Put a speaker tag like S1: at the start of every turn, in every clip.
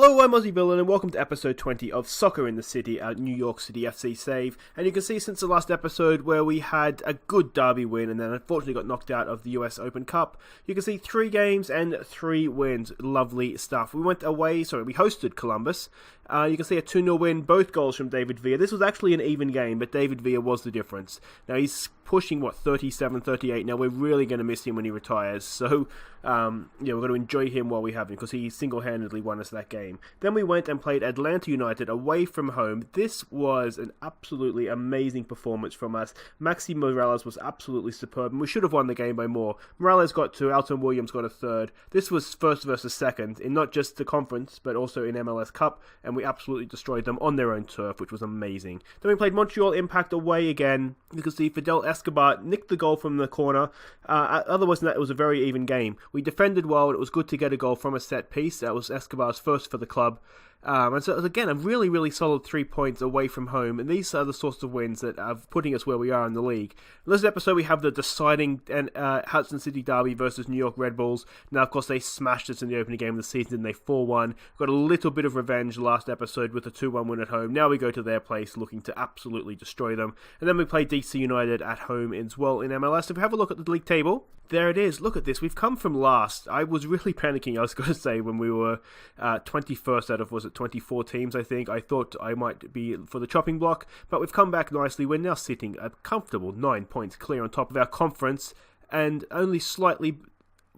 S1: Hello, I'm Aussie Villain and welcome to episode 20 of Soccer in the City, our New York City FC save. And you can see since the last episode where we had a good derby win and then unfortunately got knocked out of the US Open Cup, you can see 3 games and 3 wins. Lovely stuff. We hosted Columbus. You can see a 2-0 win, both goals from David Villa. This was actually an even game, but David Villa was the difference. Now he's pushing, 37, 38 now. We're really going to miss him when he retires. So, we're going to enjoy him while we have him because he single-handedly won us that game. Then we went and played Atlanta United away from home. This was an absolutely amazing performance from us. Maxi Morales was absolutely superb, and we should have won the game by more. Morales got 2, Alton Williams got a 3rd. This was first versus second in not just the conference, but also in MLS Cup, and we absolutely destroyed them on their own turf, which was amazing. Then we played Montreal Impact away again. You can see Fidel Escobar nicked the goal from the corner. Otherwise than that, it was a very even game. We defended well, and it was good to get a goal from a set piece. That was Escobar's first for the club. And so, again, a really, really solid 3 points away from home. And these are the sorts of wins that are putting us where we are in the league. In this episode, we have the deciding Hudson City Derby versus New York Red Bulls. Now, of course, they smashed us in the opening game of the season, and they 4-1. Got a little bit of revenge last episode with a 2-1 win at home. Now we go to their place looking to absolutely destroy them. And then we play DC United at home as well in MLS. If we have a look at the league table, there it is. Look at this. We've come from last. I was really panicking, I was going to say, when we were 21st out of, 24 teams, I think. I thought I might be for the chopping block, but we've come back nicely. We're now sitting a comfortable 9 points clear on top of our conference, and only slightly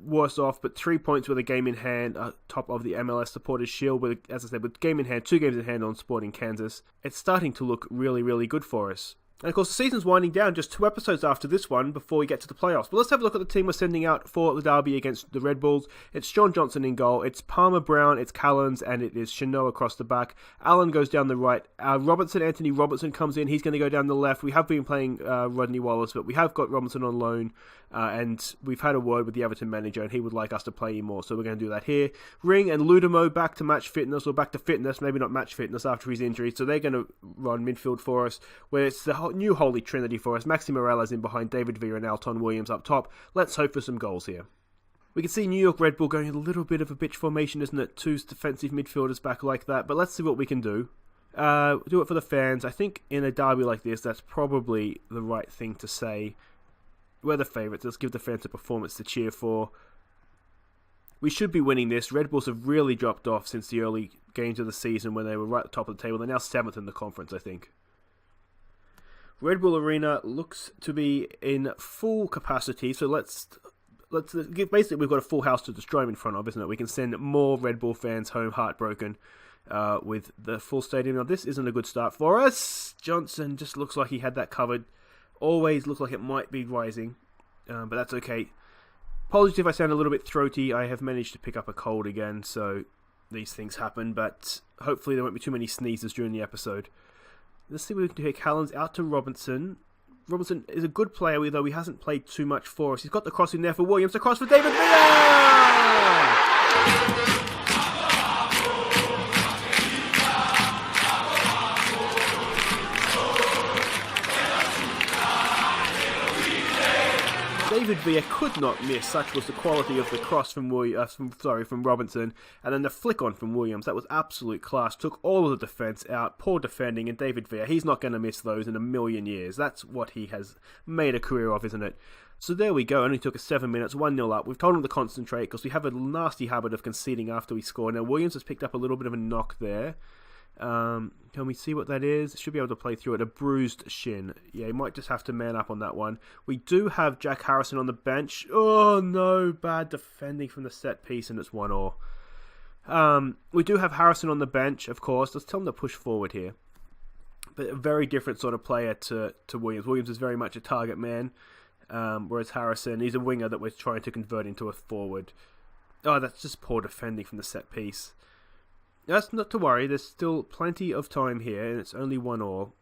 S1: worse off, but 3 points with a game in hand, top of the MLS Supporters Shield, with, as I said, with game in hand, 2 games in hand on Sporting Kansas. It's starting to look really, really good for us. And of course, the season's winding down, just 2 episodes after this one before we get to the playoffs. But let's have a look at the team we're sending out for the derby against the Red Bulls. It's Sean Johnson in goal, it's Palmer Brown, it's Callens, and it is Chanot across the back. Allen goes down the right. Anthony Robertson comes in, he's going to go down the left. We have been playing Rodney Wallace, but we have got Robinson on loan. And we've had a word with the Everton manager, and he would like us to play him more, so we're going to do that here. Ring and Ludemo back to match fitness, or back to fitness, maybe not match fitness after his injury, so they're going to run midfield for us, where it's the new holy trinity for us. Maxi Morales in behind, David Villa and Alton Williams up top. Let's hope for some goals here. We can see New York Red Bull going a little bit of a bitch formation, isn't it? 2 defensive midfielders back like that, but let's see what we can do. Do it for the fans. I think in a derby like this, that's probably the right thing to say. We're the favourites. Let's give the fans a performance to cheer for. We should be winning this. Red Bulls have really dropped off since the early games of the season when they were right at the top of the table. They're now 7th in the conference, I think. Red Bull Arena looks to be in full capacity, so let's basically we've got a full house to destroy in front of, isn't it? We can send more Red Bull fans home heartbroken with the full stadium. Now, this isn't a good start for us. Johnson just looks like he had that covered. Always look like it might be rising, but that's okay. Apologies if I sound a little bit throaty. I have managed to pick up a cold again, so these things happen, but hopefully there won't be too many sneezes during the episode. Let's see what we can do here. Callens out to Robinson. Robinson is a good player, although he hasn't played too much for us. He's got the cross in there for Williams. The cross for David Villa! David Villa could not miss. Such was the quality of the cross from Robinson, and then the flick on from Williams. That was absolute class. Took all of the defense out. Poor defending, and David Villa, he's not going to miss those in a million years. That's what he has made a career of, isn't it? So there we go. Only took us 7 minutes, 1-0 up. We've told him to concentrate because we have a nasty habit of conceding after we score. Now Williams has picked up a little bit of a knock there. Can we see what that is? Should be able to play through it. A bruised shin. Yeah, he might just have to man up on that one. We do have Jack Harrison on the bench. Oh no, bad defending from the set piece, and it's 1-1. We do have Harrison on the bench, of course. Let's tell him to push forward here. But a very different sort of player to Williams. Williams is very much a target man, whereas Harrison, he's a winger that we're trying to convert into a forward. Oh, that's just poor defending from the set piece. That's not to worry, there's still plenty of time here, and it's only 1-1.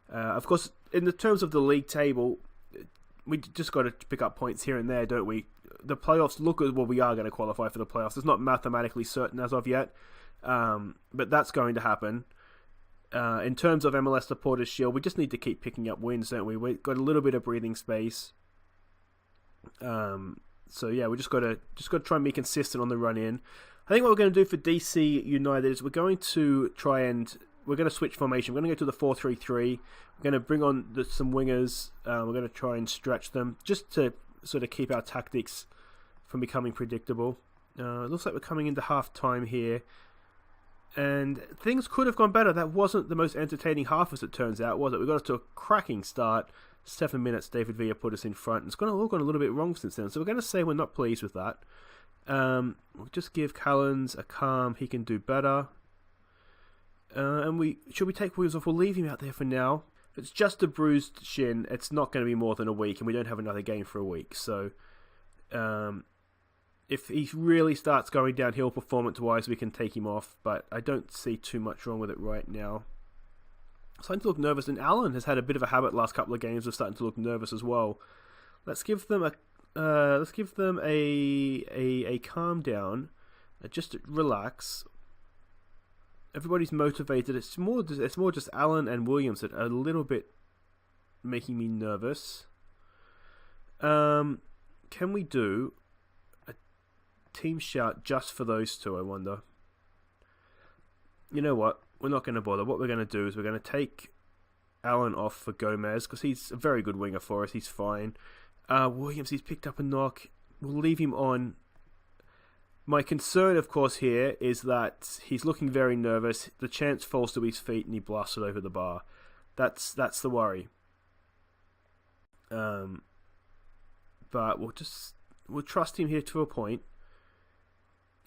S1: Of course, in the terms of the league table, we just got to pick up points here and there, don't we? The playoffs look as well, we are going to qualify for the playoffs. It's not mathematically certain as of yet, but that's going to happen. In terms of MLS Supporters Shield, we just need to keep picking up wins, don't we? We've got a little bit of breathing space. So yeah, we just got to try and be consistent on the run in. I think what we're going to do for DC United is we're going to switch formation. We're going to go to the 4-3-3. We're going to bring on some wingers. We're going to try and stretch them just to sort of keep our tactics from becoming predictable. It looks like we're coming into half time here. And things could have gone better. That wasn't the most entertaining half, as it turns out, was it? We got off to a cracking start. 7 minutes, David Villa put us in front. It's gone a little bit wrong since then. So we're going to say we're not pleased with that. We'll just give Callens a calm. He can do better. And should we take Williams off? We'll leave him out there for now. If it's just a bruised shin, it's not going to be more than a week, and we don't have another game for a week. So, if he really starts going downhill performance-wise, we can take him off. But I don't see too much wrong with it right now. Starting to look nervous, and Allen has had a bit of a habit last couple of games of starting to look nervous as well. Let's give them a calm down, just relax. Everybody's motivated. It's more just Allen and Williams that are a little bit making me nervous. Can we do a team shout just for those two, I wonder? You know what? We're not going to bother. What we're going to do is we're going to take Allen off for Gomez, because he's a very good winger for us. He's fine. Williams, he's picked up a knock. We'll leave him on. My concern, of course, here is that he's looking very nervous. The chance falls to his feet and he blasts it over the bar. That's the worry. But we'll trust him here to a point.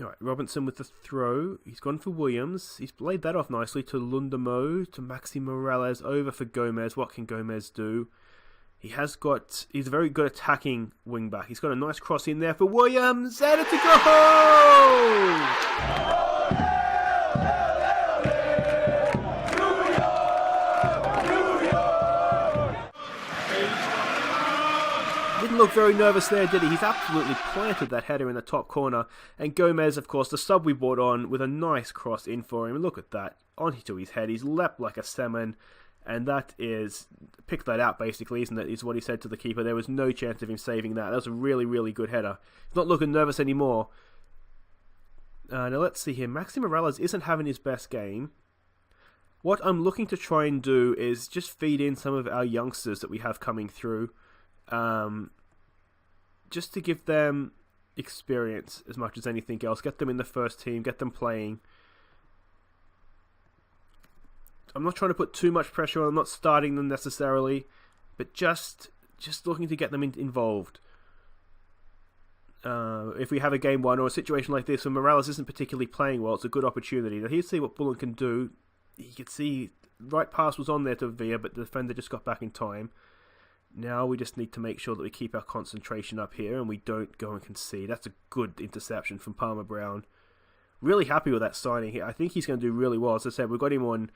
S1: All right, Robinson with the throw. He's gone for Williams. He's laid that off nicely to Lundamo, to Maxi Morales, over for Gomez. What can Gomez do? He's a very good attacking wing back. He's got a nice cross in there for Williams, and it's a goal! Didn't look very nervous there, did he? He's absolutely planted that header in the top corner. And Gomez, of course, the sub we brought on, with a nice cross in for him. Look at that. Onto his head. He's leapt like a salmon. And that is, pick that out basically, isn't it? Is what he said to the keeper. There was no chance of him saving that. That was a really, really good header. He's not looking nervous anymore. Now let's see here. Maxi Morales isn't having his best game. What I'm looking to try and do is just feed in some of our youngsters that we have coming through. Just to give them experience as much as anything else. Get them in the first team. Get them playing. I'm not trying to put too much pressure on. I'm not starting them necessarily, but just looking to get them involved. If we have a game one or a situation like this where Morales isn't particularly playing well, it's a good opportunity. Now here's see what Bullen can do. You can see right pass was on there to Villa, but the defender just got back in time. Now we just need to make sure that we keep our concentration up here and we don't go and concede. That's a good interception from Palmer Brown. Really happy with that signing here. I think he's going to do really well. As I said, we've got him on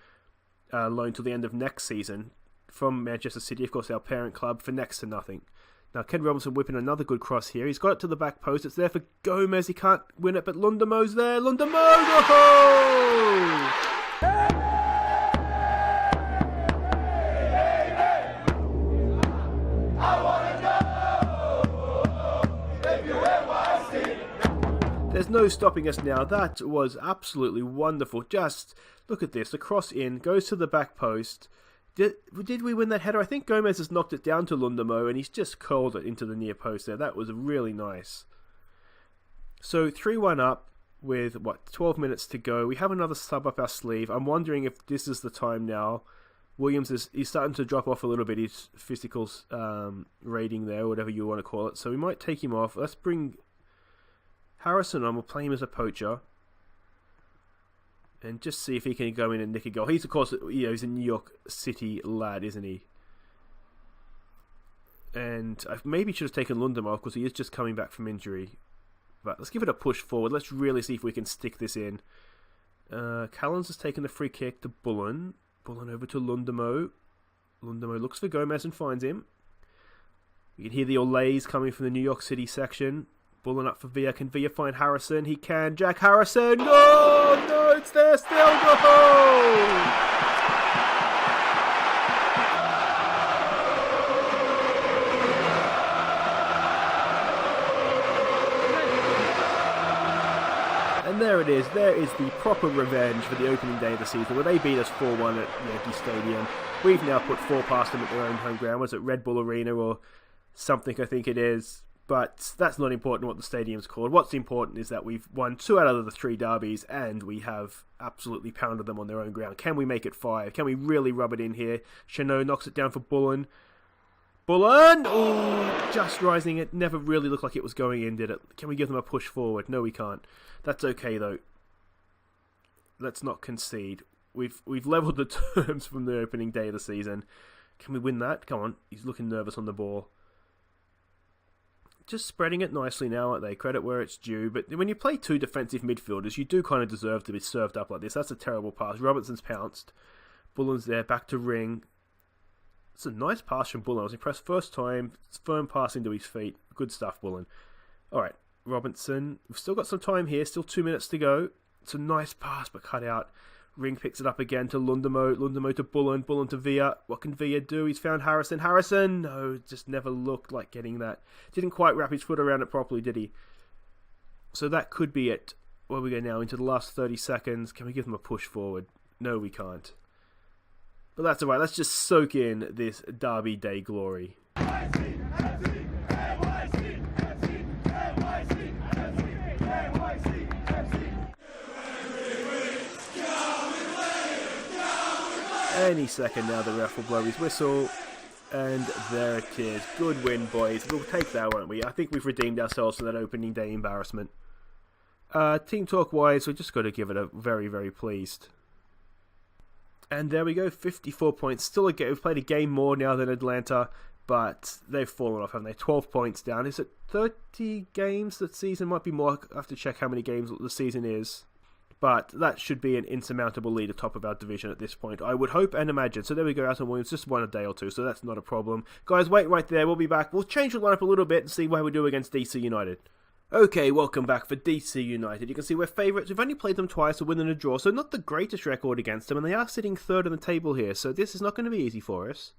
S1: loan till the end of next season from Manchester City, of course, our parent club, for next to nothing. Now, Ken Robinson whipping another good cross here. He's got it to the back post. It's there for Gomez. He can't win it, but Lundamo's there. Lundamo! Oh! There's no stopping us now. That was absolutely wonderful. Just look at this. The cross in goes to the back post. Did we win that header? I think Gomez has knocked it down to Lundamo and he's just curled it into the near post there. That was really nice. So 3-1 up with, 12 minutes to go. We have another sub up our sleeve. I'm wondering if this is the time now. Williams he's starting to drop off a little bit, his physical rating there, whatever you want to call it. So we might take him off. Let's bring Harrison on. We'll play him as a poacher. And just see if he can go in and nick a goal. He's, of course, he's a New York City lad, isn't he? And I maybe should have taken Lundam off because he is just coming back from injury. But let's give it a push forward. Let's really see if we can stick this in. Callens has taken the free kick to Bullen. Bullen over to Lundamo. Lundamo looks for Gomez and finds him. You can hear the olays coming from the New York City section. Bullen up for Villa. Can Villa find Harrison? He can. Jack Harrison. No, it's there still. Go! And there it is. There is the proper revenge for the opening day of the season, where they beat us 4-1 at Yankee Stadium. We've now put 4 past them at their own home ground. Was it Red Bull Arena or something, I think it is. But that's not important what the stadium's called. What's important is that we've won 2 out of the 3 derbies, and we have absolutely pounded them on their own ground. Can we make it 5? Can we really rub it in here? Chanot knocks it down for Bullen. Bullen! Oh, just rising. It never really looked like it was going in, did it? Can we give them a push forward? No, we can't. That's okay, though. Let's not concede. We've leveled the terms from the opening day of the season. Can we win that? Come on. He's looking nervous on the ball. Just spreading it nicely now, aren't they? Credit where it's due. But when you play 2 defensive midfielders, you do kind of deserve to be served up like this. That's a terrible pass. Robertson's pounced. Bullen's there. Back to Ring. It's a nice pass from Bullen. I was impressed first time. It's firm pass into his feet. Good stuff, Bullen. Alright, Robinson. We've still got some time here. Still 2 minutes to go. It's a nice pass, but cut out. Ring picks it up again to Lundemo. Lundemo to Bullen. Bullen to Villa. What can Villa do? He's found Harrison. Harrison! No, just never looked like getting that. Didn't quite wrap his foot around it properly, did he? So that could be it. Where we go now into the last 30 seconds. Can we give them a push forward? No, we can't. But that's alright, let's just soak in this Derby Day glory. Any second now the ref will blow his whistle. And there it is. Good win, boys. We'll take that, won't we? I think we've redeemed ourselves for that opening day embarrassment. Team talk-wise, we've just got to give it a very, very pleased. And there we go, 54 points. Still we've played a game more now than Atlanta, but they've fallen off, haven't they? 12 points down. Is it 30 games that season? Might be more. I have to check how many games the season is. But that should be an insurmountable lead atop of our division at this point, I would hope and imagine. So there we go, Alton Williams, just won a day or two, so that's not a problem. Guys, wait right there, we'll be back. We'll change the lineup a little bit and see how we do against DC United. Okay, welcome back for DC United. You can see we're favourites. We've only played them twice, a win and a draw, so not the greatest record against them, and they are sitting 3rd on the table here, so this is not going to be easy for us.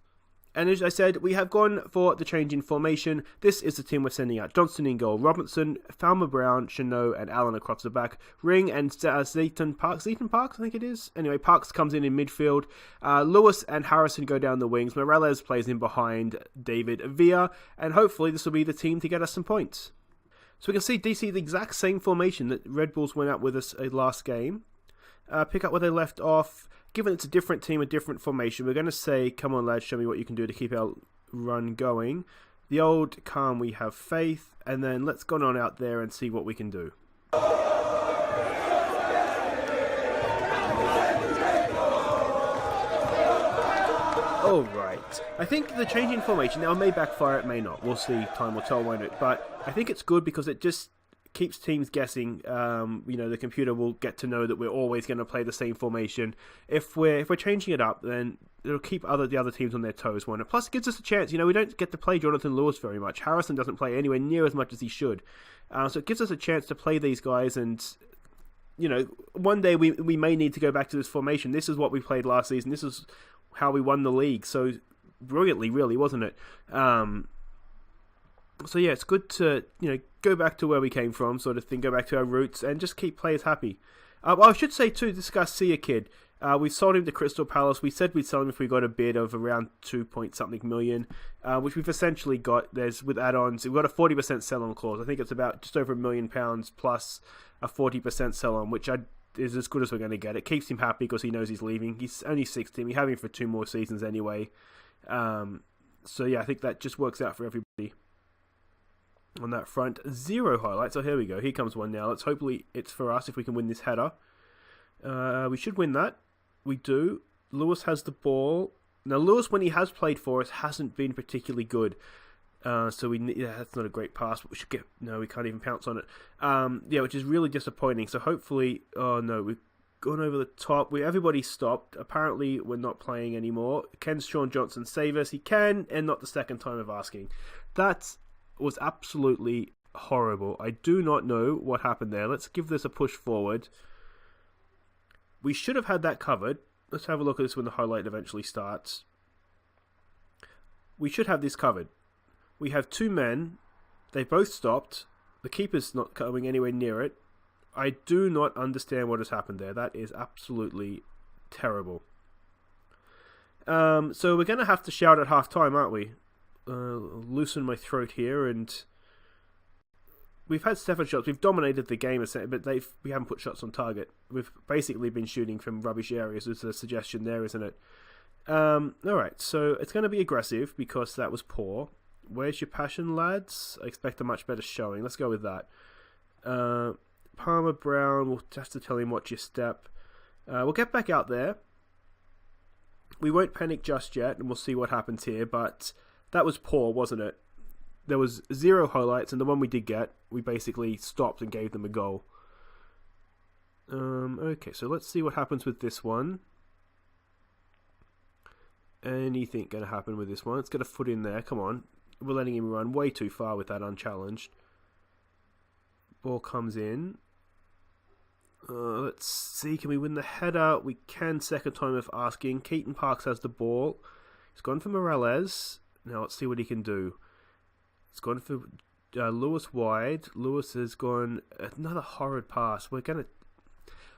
S1: And as I said, we have gone for the change in formation. This is the team we're sending out. Johnston in goal, Robinson, Falmer Brown, Chanot, and Allen across the back. Ring and Zeaton Parks, I think it is. Anyway, Parks comes in midfield. Lewis and Harrison go down the wings. Morales plays in behind David Villa, and hopefully this will be the team to get us some points. So we can see DC, the exact same formation that Red Bulls went out with us last game. Pick up where they left off. Given it's a different team, a different formation, we're going to say, come on lads, show me what you can do to keep our run going. The old calm, we have faith, and then let's go on out there and see what we can do. Alright, I think the change in formation, now it may backfire, it may not. We'll see, time will tell, won't it? But I think it's good because it just keeps teams guessing. The computer will get to know that we're always going to play the same formation. If we're changing it up, then it'll keep the other teams on their toes, won't it? Plus, it gives us a chance. We don't get to play Jonathan Lewis very much. Harrison doesn't play anywhere near as much as he should. So it gives us a chance to play these guys, and one day we may need to go back to this formation. This is what we played last season. This is how we won the league. So brilliantly, really, wasn't it? So yeah, it's good to go back to where we came from, sort of thing. Go back to our roots and just keep players happy. I should say too, this Garcia kid, we sold him to Crystal Palace. We said we'd sell him if we got a bid of around 2-point-something million, which we've essentially got. There's with add-ons, we've got a 40% sell-on clause. I think it's about just over £1 million plus a 40% sell-on, which is as good as we're going to get. It keeps him happy because he knows he's leaving. He's only 16. We have him for 2 more seasons anyway. So yeah, I think that just works out for everybody. On that front, 0 highlights. So here we go. Here comes one now. Hopefully it's for us if we can win this header. We should win that. We do. Lewis has the ball. Now Lewis, when he has played for us, hasn't been particularly good. That's not a great pass, but we should get. No, we can't even pounce on it. Which is really disappointing. So hopefully, oh no, we've gone over the top. Everybody stopped. Apparently, we're not playing anymore. Can Sean Johnson save us? He can, and not the second time of asking. That was absolutely horrible. I do not know what happened there. Let's give this a push forward. We should have had that covered. Let's have a look at this when the highlight eventually starts. We should have this covered. We have 2 men. They both stopped. The keeper's not coming anywhere near it. I do not understand what has happened there. That is absolutely terrible. So we're going to have to shout at half-time, aren't we? Loosen my throat here, and we've had 7 shots. We've dominated the game, but we haven't put shots on target. We've basically been shooting from rubbish areas, is the suggestion there, isn't it? Alright, so it's going to be aggressive because that was poor. Where's your passion, lads? I expect a much better showing. Let's go with that. Palmer Brown, we'll have to tell him watch your step. We'll get back out there. We won't panic just yet, and we'll see what happens here, but that was poor, wasn't it? There was 0 highlights, and the one we did get, we basically stopped and gave them a goal. Okay, so let's see what happens with this one. Anything going to happen with this one? Let's get a foot in there, come on. We're letting him run way too far with that unchallenged. Ball comes in. Let's see, can we win the header? We can, second time of asking. Keaton Parks has the ball. He's gone for Morales. Now let's see what he can do. It's gone for Lewis wide. Lewis has gone another horrid pass.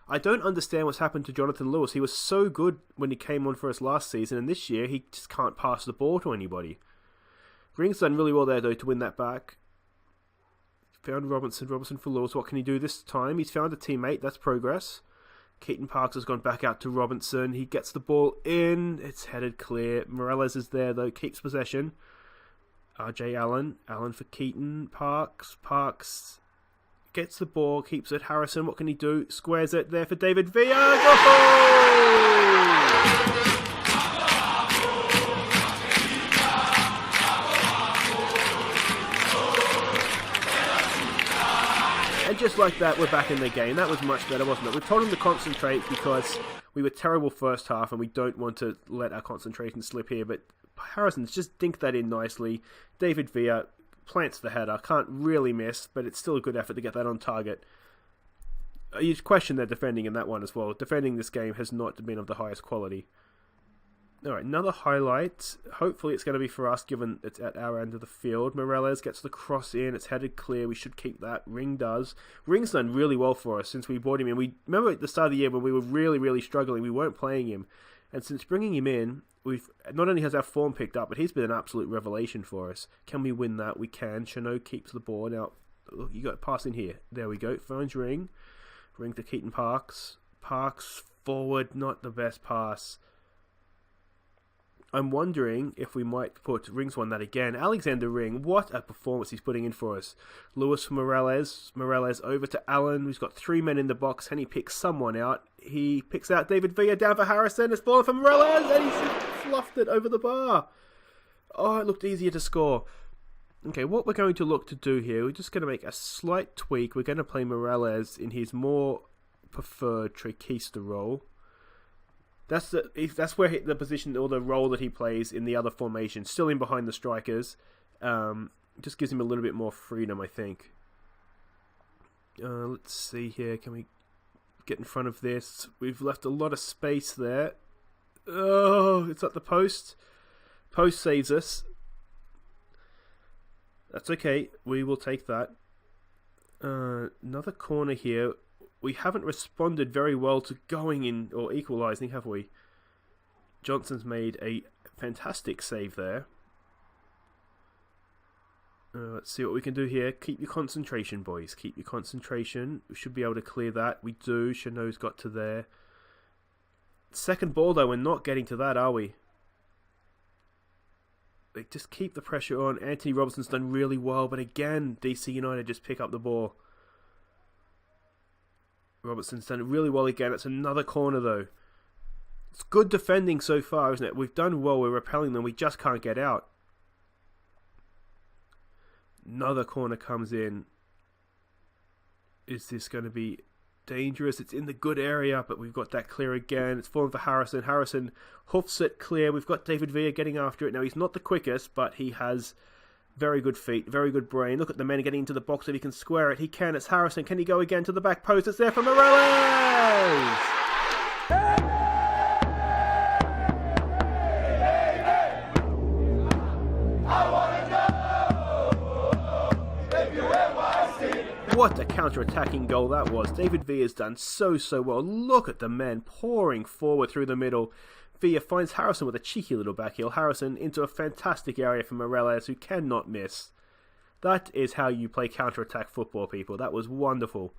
S1: I don't understand what's happened to Jonathan Lewis. He was so good when he came on for us last season, and this year he just can't pass the ball to anybody. Ring's done really well there, though, to win that back. Found Robinson for Lewis. What can he do this time? He's found a teammate. That's progress. Keaton Parks has gone back out to Robinson. He gets the ball in. It's headed clear. Morales is there, though. Keeps possession. RJ Allen. Allen for Keaton. Parks. Parks gets the ball. Keeps it. Harrison, what can he do? Squares it there for David Villa. Goal! And just like that, we're back in the game. That was much better, wasn't it? We told him to concentrate because we were terrible first half and we don't want to let our concentration slip here. But Harrison's just dinked that in nicely. David Villa plants the header. Can't really miss, but it's still a good effort to get that on target. You question their defending in that one as well. Defending this game has not been of the highest quality. Alright, another highlight. Hopefully it's going to be for us, given it's at our end of the field. Morales gets the cross in. It's headed clear. We should keep that. Ring does. Ring's done really well for us since we brought him in. We remember at the start of the year when we were really, really struggling. We weren't playing him. And since bringing him in, we've not only has our form picked up, but he's been an absolute revelation for us. Can we win that? We can. Chanot keeps the ball. Now, look, you got a pass in here. There we go. Finds Ring. Ring to Keaton Parks. Parks forward. Not the best pass. I'm wondering if we might put Ring's won that again. Alexander Ring, what a performance he's putting in for us. Lewis for Morales. Morales over to Allen, who's got 3 men in the box, and he picks someone out. He picks out David Villa down for Harrison. It's fallen for Morales, and he's fluffed it over the bar. Oh, it looked easier to score. Okay, what we're going to look to do here, we're just going to make a slight tweak. We're going to play Morales in his more preferred Trequista role. That's where the position or the role that he plays in the other formation. Still in behind the strikers. Just gives him a little bit more freedom, I think. Let's see here. Can we get in front of this? We've left a lot of space there. Oh, it's at the post. Post saves us. That's okay. We will take that. Another corner here. We haven't responded very well to going in or equalising, have we? Johnson's made a fantastic save there. Let's see what we can do here. Keep your concentration, boys. Keep your concentration. We should be able to clear that. We do. Chanot's got to there. Second ball, though. We're not getting to that, are we? They just keep the pressure on. Anthony Robinson's done really well, but again, DC United just pick up the ball. Robertson's done really well again. It's another corner, though. It's good defending so far, isn't it? We've done well. We're repelling them. We just can't get out. Another corner comes in. Is this going to be dangerous? It's in the good area, but we've got that clear again. It's fallen for Harrison. Harrison hoofs it clear. We've got David Villa getting after it. Now, he's not the quickest, but he has very good feet, very good brain. Look at the men getting into the box if he can square it. He can. It's Harrison. Can he go again to the back post? It's there for Morales! what a counter-attacking goal that was. David Villa's done so well. Look at the men pouring forward through the middle. Villa finds Harrison with a cheeky little backheel. Harrison into a fantastic area for Morales, who cannot miss. That is how you play counter-attack football, people. That was wonderful.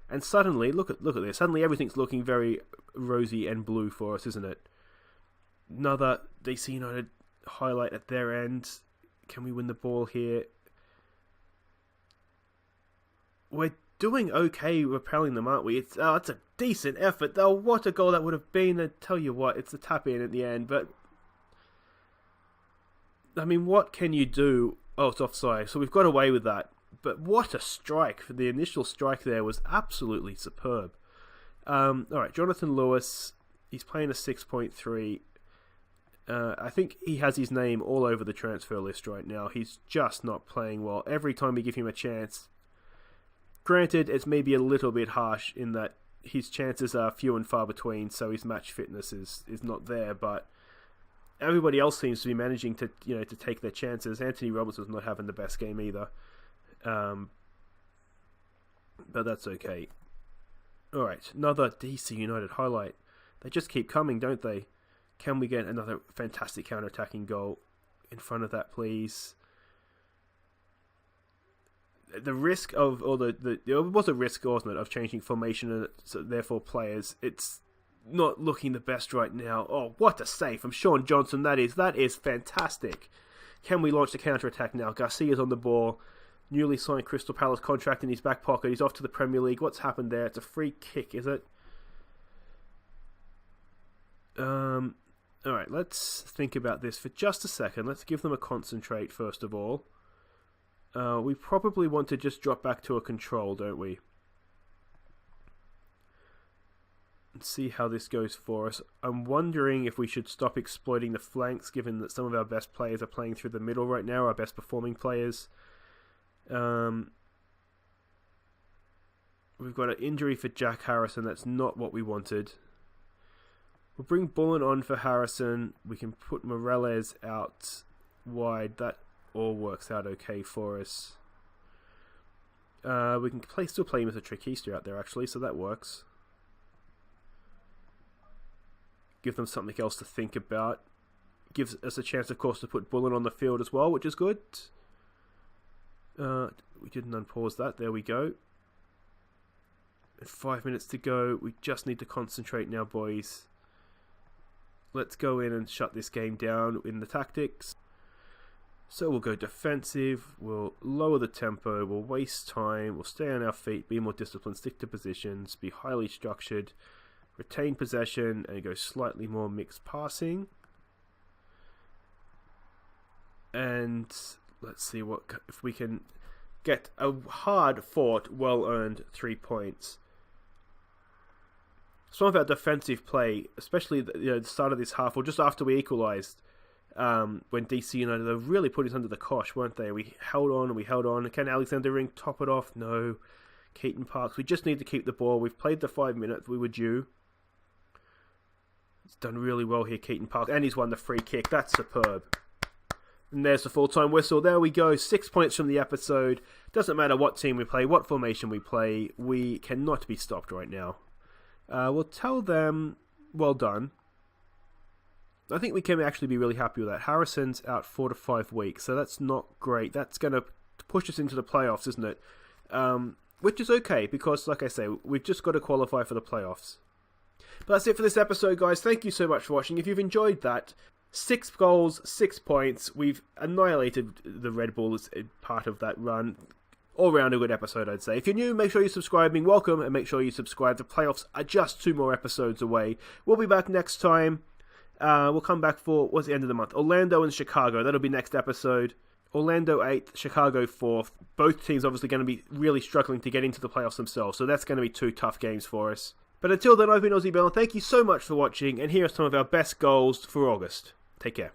S1: And suddenly, look at this. Suddenly everything's looking very rosy and blue for us, isn't it? Another DC United highlight at their end. Can we win the ball here? We're doing okay repelling them, aren't we? It's a decent effort, though. What a goal that would have been. I tell you what, it's a tap in at the end. But, I mean, what can you do? Oh, it's offside. So we've got away with that. But what a strike. The initial strike there was absolutely superb. Alright, Jonathan Lewis. He's playing a 6.3. I think he has his name all over the transfer list right now. He's just not playing well. Every time we give him a chance. Granted, it's maybe a little bit harsh in that his chances are few and far between, so his match fitness is not there, but everybody else seems to be managing to take their chances. Anthony Robertson's not having the best game either. But that's okay. Alright, another DC United highlight. They just keep coming, don't they? Can we get another fantastic counter-attacking goal in front of that, please? The risk of, or it was a risk, wasn't it, of changing formation and so therefore players. It's not looking the best right now. Oh, what a save from Sean Johnson. That is fantastic. Can we launch the counter-attack now? Garcia's on the ball. Newly signed Crystal Palace contract in his back pocket. He's off to the Premier League. What's happened there? It's a free kick, is it? Alright, let's think about this for just a second. Let's give them a concentrate first of all. We probably want to just drop back to a control, don't we? And see how this goes for us. I'm wondering if we should stop exploiting the flanks, given that some of our best players are playing through the middle right now, our best performing players. We've got an injury for Jack Harrison. That's not what we wanted. We'll bring Bullen on for Harrison. We can put Morales out wide. That all works out okay for us. We can still play him as a trickster out there, actually, so that works. Give them something else to think about. Gives us a chance, of course, to put Bullen on the field as well, which is good. We didn't unpause that. There we go. 5 minutes to go. We just need to concentrate now, boys. Let's go in and shut this game down in the tactics. So we'll go defensive, we'll lower the tempo, we'll waste time, we'll stay on our feet, be more disciplined, stick to positions, be highly structured, retain possession, and go slightly more mixed passing. And let's see if we can get a hard-fought, well-earned 3 points. Some of our defensive play, especially the start of this half, or just after we equalised, when DC United, they really put us under the cosh, weren't they? We held on and we held on. Can Alexander Ring top it off? No. Keaton Parks, we just need to keep the ball. We've played the 5 minutes we were due. He's done really well here, Keaton Parks, and he's won the free kick. That's superb. And there's the full-time whistle. There we go. 6 points from the episode. Doesn't matter what team we play, what formation we play. We cannot be stopped right now. We'll tell them, well done. I think we can actually be really happy with that. Harrison's out 4 to 5 weeks, so that's not great. That's going to push us into the playoffs, isn't it? Which is okay, because, like I say, we've just got to qualify for the playoffs. But that's it for this episode, guys. Thank you so much for watching. If you've enjoyed that, 6 goals, 6 points. We've annihilated the Red Bulls as part of that run. All round a good episode, I'd say. If you're new, make sure you're subscribing. Welcome, and make sure you subscribe. The playoffs are just 2 more episodes away. We'll be back next time. We'll come back for, what's the end of the month? Orlando and Chicago. That'll be next episode. Orlando 8th, Chicago 4th. Both teams obviously going to be really struggling to get into the playoffs themselves, so that's going to be 2 tough games for us. But until then, I've been Aussie Bell, and thank you so much for watching, and here are some of our best goals for August. Take care.